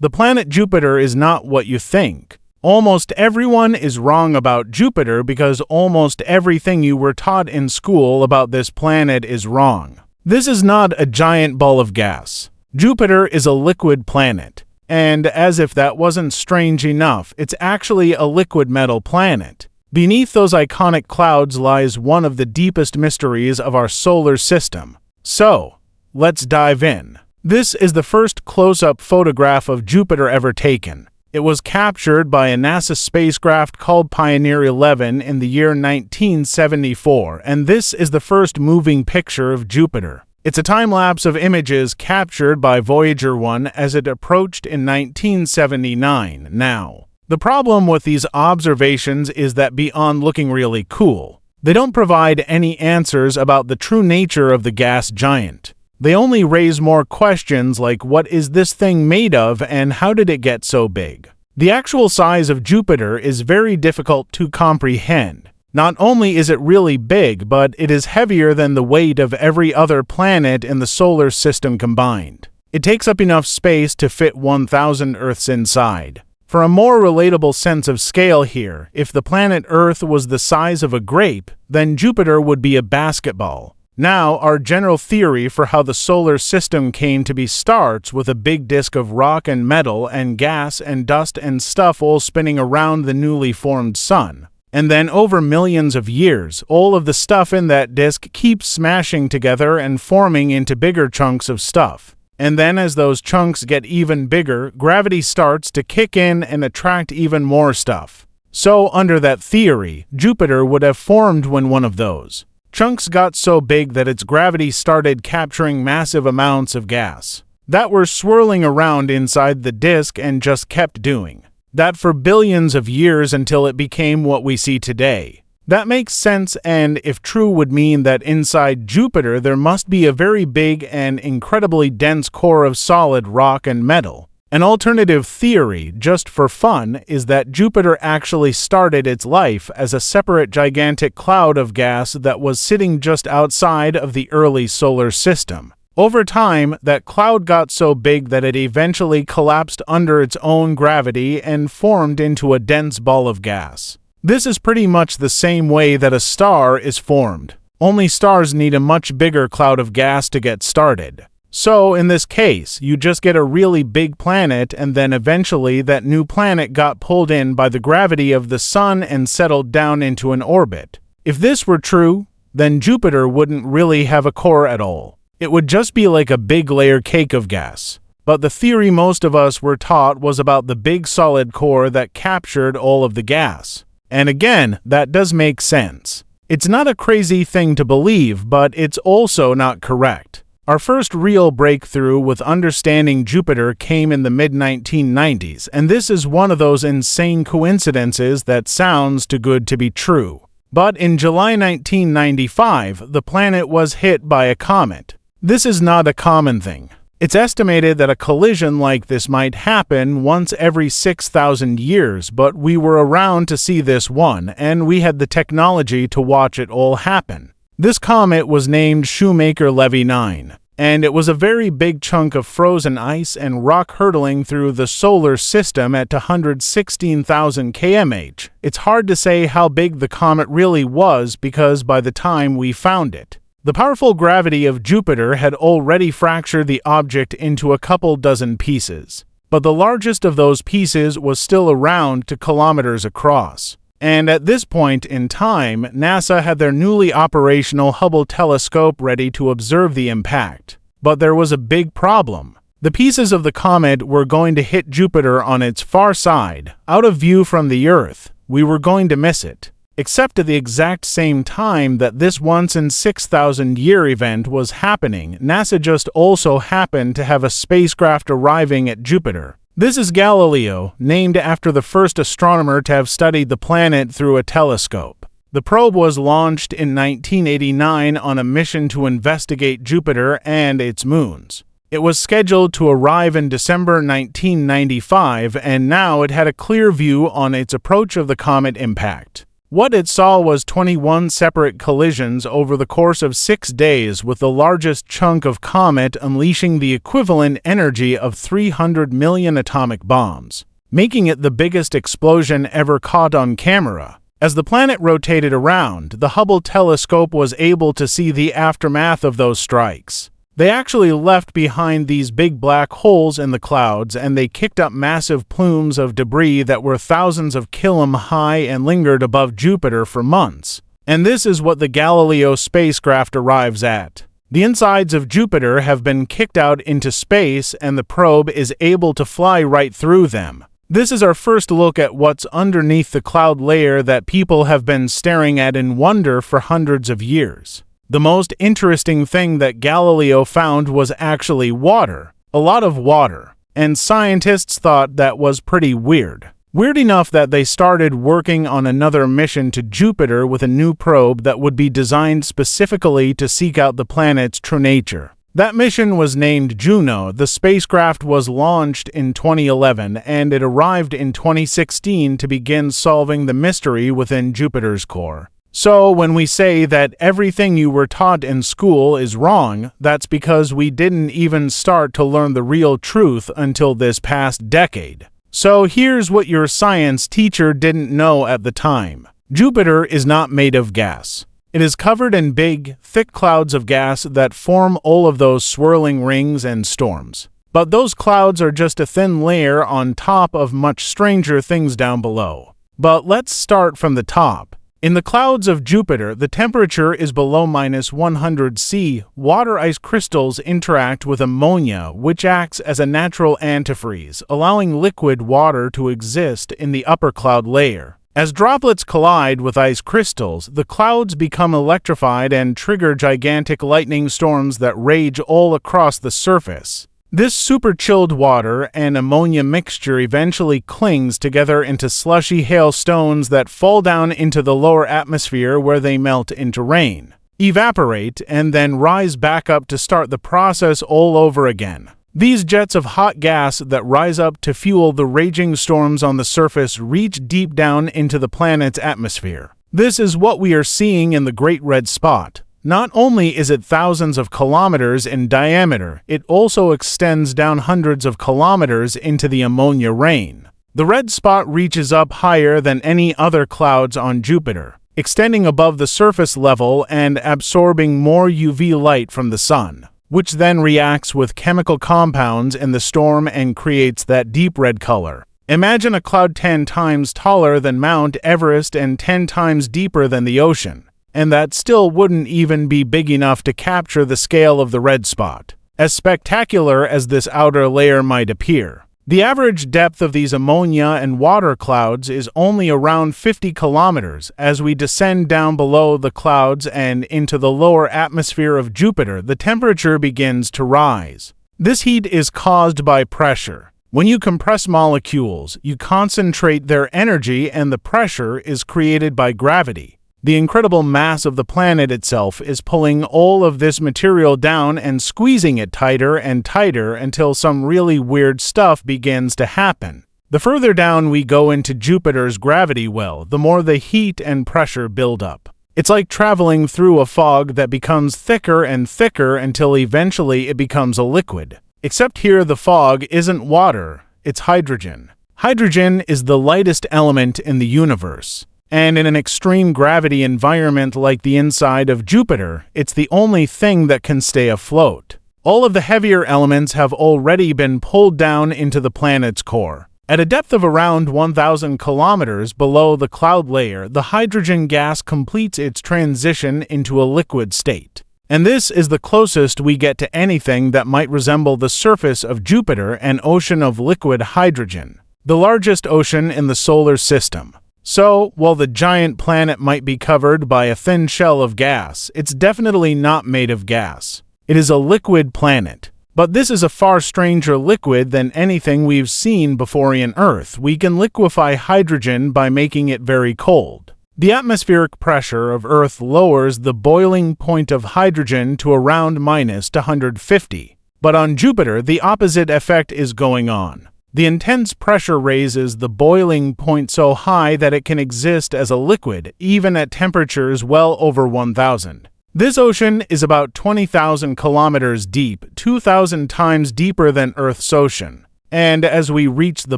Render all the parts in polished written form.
The planet Jupiter is not what you think. Almost everyone is wrong about Jupiter because almost everything you were taught in school about this planet is wrong. This is not a giant ball of gas. Jupiter is a liquid planet. And as if that wasn't strange enough, it's actually a liquid metal planet. Beneath those iconic clouds lies one of the deepest mysteries of our solar system. So, let's dive in. This is the first close-up photograph of Jupiter ever taken. It was captured by a NASA spacecraft called Pioneer 11 in the year 1974, and this is the first moving picture of Jupiter. It's a time-lapse of images captured by Voyager 1 as it approached in 1979. Now, the problem with these observations is that beyond looking really cool, they don't provide any answers about the true nature of the gas giant. They only raise more questions like what is this thing made of and how did it get so big? The actual size of Jupiter is very difficult to comprehend. Not only is it really big, but it is heavier than the weight of every other planet in the solar system combined. It takes up enough space to fit 1,000 Earths inside. For a more relatable sense of scale here, if the planet Earth was the size of a grape, then Jupiter would be a basketball. Now, our general theory for how the solar system came to be starts with a big disk of rock and metal and gas and dust and stuff all spinning around the newly formed sun. And then over millions of years, all of the stuff in that disk keeps smashing together and forming into bigger chunks of stuff. And then as those chunks get even bigger, gravity starts to kick in and attract even more stuff. So, under that theory, Jupiter would have formed when one of those chunks got so big that its gravity started capturing massive amounts of gas that were swirling around inside the disk and just kept doing that for billions of years until it became what we see today. That makes sense, and if true, would mean that inside Jupiter there must be a very big and incredibly dense core of solid rock and metal. An alternative theory, just for fun, is that Jupiter actually started its life as a separate gigantic cloud of gas that was sitting just outside of the early solar system. Over time, that cloud got so big that it eventually collapsed under its own gravity and formed into a dense ball of gas. This is pretty much the same way that a star is formed. Only stars need a much bigger cloud of gas to get started. So, in this case, you just get a really big planet, and then eventually that new planet got pulled in by the gravity of the sun and settled down into an orbit. If this were true, then Jupiter wouldn't really have a core at all. It would just be like a big layer cake of gas. But the theory most of us were taught was about the big solid core that captured all of the gas. And again, that does make sense. It's not a crazy thing to believe, but it's also not correct. Our first real breakthrough with understanding Jupiter came in the mid-1990s, and this is one of those insane coincidences that sounds too good to be true. But in July 1995, the planet was hit by a comet. This is not a common thing. It's estimated that a collision like this might happen once every 6,000 years, but we were around to see this one, and we had the technology to watch it all happen. This comet was named Shoemaker-Levy 9, and it was a very big chunk of frozen ice and rock hurtling through the solar system at 116,000 kmh. It's hard to say how big the comet really was because by the time we found it, the powerful gravity of Jupiter had already fractured the object into a couple dozen pieces. But the largest of those pieces was still around 2 kilometers across. And at this point in time, NASA had their newly operational Hubble telescope ready to observe the impact. But there was a big problem. The pieces of the comet were going to hit Jupiter on its far side, out of view from the Earth. We were going to miss it. Except at the exact same time that this once-in-6,000-year event was happening, NASA just also happened to have a spacecraft arriving at Jupiter. This is Galileo, named after the first astronomer to have studied the planet through a telescope. The probe was launched in 1989 on a mission to investigate Jupiter and its moons. It was scheduled to arrive in December 1995, and now it had a clear view on its approach of the comet impact. What it saw was 21 separate collisions over the course of 6 days, with the largest chunk of comet unleashing the equivalent energy of 300 million atomic bombs, making it the biggest explosion ever caught on camera. As the planet rotated around, the Hubble telescope was able to see the aftermath of those strikes. They actually left behind these big black holes in the clouds, and they kicked up massive plumes of debris that were thousands of kilometers high and lingered above Jupiter for months. And this is what the Galileo spacecraft arrives at. The insides of Jupiter have been kicked out into space, and the probe is able to fly right through them. This is our first look at what's underneath the cloud layer that people have been staring at in wonder for hundreds of years. The most interesting thing that Galileo found was actually water, a lot of water, and scientists thought that was pretty weird. Weird enough that they started working on another mission to Jupiter with a new probe that would be designed specifically to seek out the planet's true nature. That mission was named Juno. The spacecraft was launched in 2011, and it arrived in 2016 to begin solving the mystery within Jupiter's core. So when we say that everything you were taught in school is wrong, that's because we didn't even start to learn the real truth until this past decade. So here's what your science teacher didn't know at the time. Jupiter is not made of gas. It is covered in big, thick clouds of gas that form all of those swirling rings and storms. But those clouds are just a thin layer on top of much stranger things down below. But let's start from the top. In the clouds of Jupiter, the temperature is below -100 C. Water ice crystals interact with ammonia, which acts as a natural antifreeze, allowing liquid water to exist in the upper cloud layer. As droplets collide with ice crystals, the clouds become electrified and trigger gigantic lightning storms that rage all across the surface. This super-chilled water and ammonia mixture eventually clings together into slushy hailstones that fall down into the lower atmosphere, where they melt into rain, evaporate, and then rise back up to start the process all over again. These jets of hot gas that rise up to fuel the raging storms on the surface reach deep down into the planet's atmosphere. This is what we are seeing in the Great Red Spot. Not only is it thousands of kilometers in diameter, it also extends down hundreds of kilometers into the ammonia rain. The red spot reaches up higher than any other clouds on Jupiter, extending above the surface level and absorbing more UV light from the sun, which then reacts with chemical compounds in the storm and creates that deep red color. Imagine a cloud 10 times taller than Mount Everest and 10 times deeper than the ocean. And that still wouldn't even be big enough to capture the scale of the red spot, as spectacular as this outer layer might appear. The average depth of these ammonia and water clouds is only around 50 kilometers. As we descend down below the clouds and into the lower atmosphere of Jupiter, the temperature begins to rise. This heat is caused by pressure. When you compress molecules, you concentrate their energy, and the pressure is created by gravity. The incredible mass of the planet itself is pulling all of this material down and squeezing it tighter and tighter until some really weird stuff begins to happen. The further down we go into Jupiter's gravity well, the more the heat and pressure build up. It's like traveling through a fog that becomes thicker and thicker until eventually it becomes a liquid. Except here the fog isn't water, it's hydrogen. Hydrogen is the lightest element in the universe. And in an extreme gravity environment like the inside of Jupiter, it's the only thing that can stay afloat. All of the heavier elements have already been pulled down into the planet's core. At a depth of around 1,000 kilometers below the cloud layer, the hydrogen gas completes its transition into a liquid state. And this is the closest we get to anything that might resemble the surface of Jupiter, an ocean of liquid hydrogen, the largest ocean in the solar system. So, while the giant planet might be covered by a thin shell of gas, it's definitely not made of gas. It is a liquid planet. But this is a far stranger liquid than anything we've seen before in Earth. We can liquefy hydrogen by making it very cold. The atmospheric pressure of Earth lowers the boiling point of hydrogen to around -250. But on Jupiter, the opposite effect is going on. The intense pressure raises the boiling point so high that it can exist as a liquid, even at temperatures well over 1,000. This ocean is about 20,000 kilometers deep, 2,000 times deeper than Earth's ocean. And as we reach the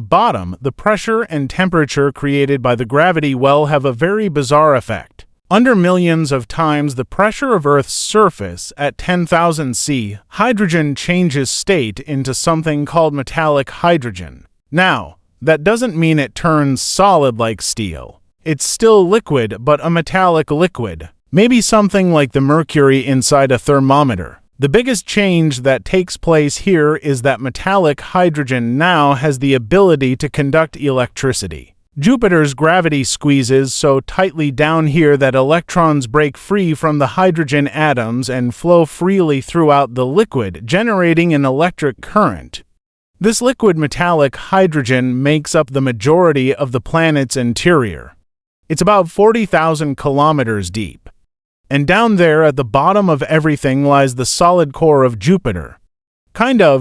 bottom, the pressure and temperature created by the gravity well have a very bizarre effect. Under millions of times the pressure of Earth's surface at 10,000 C, hydrogen changes state into something called metallic hydrogen. Now, that doesn't mean it turns solid like steel. It's still liquid, but a metallic liquid. Maybe something like the mercury inside a thermometer. The biggest change that takes place here is that metallic hydrogen now has the ability to conduct electricity. Jupiter's gravity squeezes so tightly down here that electrons break free from the hydrogen atoms and flow freely throughout the liquid, generating an electric current. This liquid metallic hydrogen makes up the majority of the planet's interior. It's about 40,000 kilometers deep. And down there at the bottom of everything lies the solid core of Jupiter.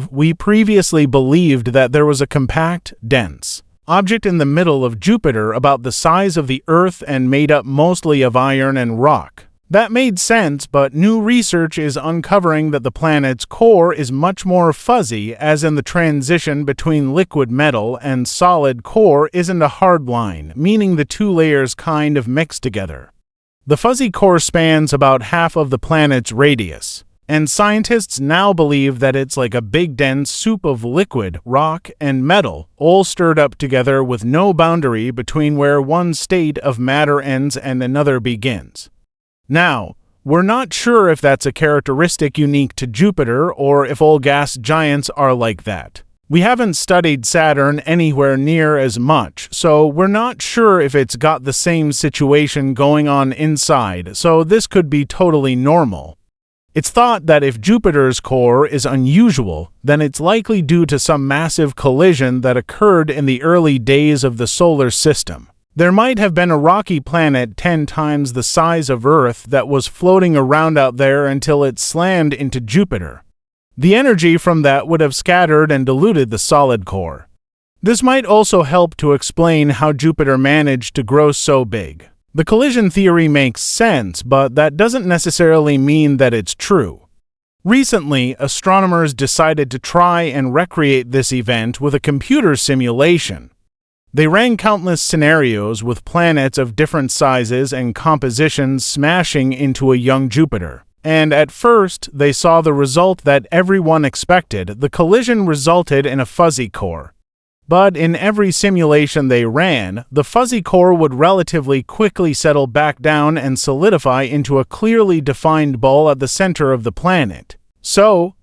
We previously believed that there was a compact, dense object in the middle of Jupiter about the size of the Earth and made up mostly of iron and rock. That made sense, but new research is uncovering that the planet's core is much more fuzzy, as in the transition between liquid metal and solid core isn't a hard line, meaning the two layers kind of mix together. The fuzzy core spans about half of the planet's radius, and scientists now believe that it's like a big dense soup of liquid, rock, and metal, all stirred up together with no boundary between where one state of matter ends and another begins. Now, we're not sure if that's a characteristic unique to Jupiter or if all gas giants are like that. We haven't studied Saturn anywhere near as much, so we're not sure if it's got the same situation going on inside, so this could be totally normal. It's thought that if Jupiter's core is unusual, then it's likely due to some massive collision that occurred in the early days of the solar system. There might have been a rocky planet 10 times the size of Earth that was floating around out there until it slammed into Jupiter. The energy from that would have scattered and diluted the solid core. This might also help to explain how Jupiter managed to grow so big. The collision theory makes sense, but that doesn't necessarily mean that it's true. Recently, astronomers decided to try and recreate this event with a computer simulation. They ran countless scenarios with planets of different sizes and compositions smashing into a young Jupiter. And at first, they saw the result that everyone expected. The collision resulted in a fuzzy core. But in every simulation they ran, the fuzzy core would relatively quickly settle back down and solidify into a clearly defined ball at the center of the planet. So,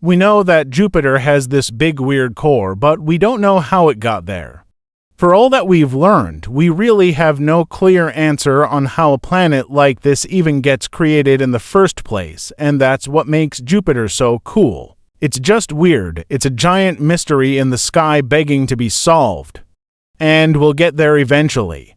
we know that Jupiter has this big weird core, but we don't know how it got there. For all that we've learned, we really have no clear answer on how a planet like this even gets created in the first place, and that's what makes Jupiter so cool. It's just weird. It's a giant mystery in the sky begging to be solved. And we'll get there eventually.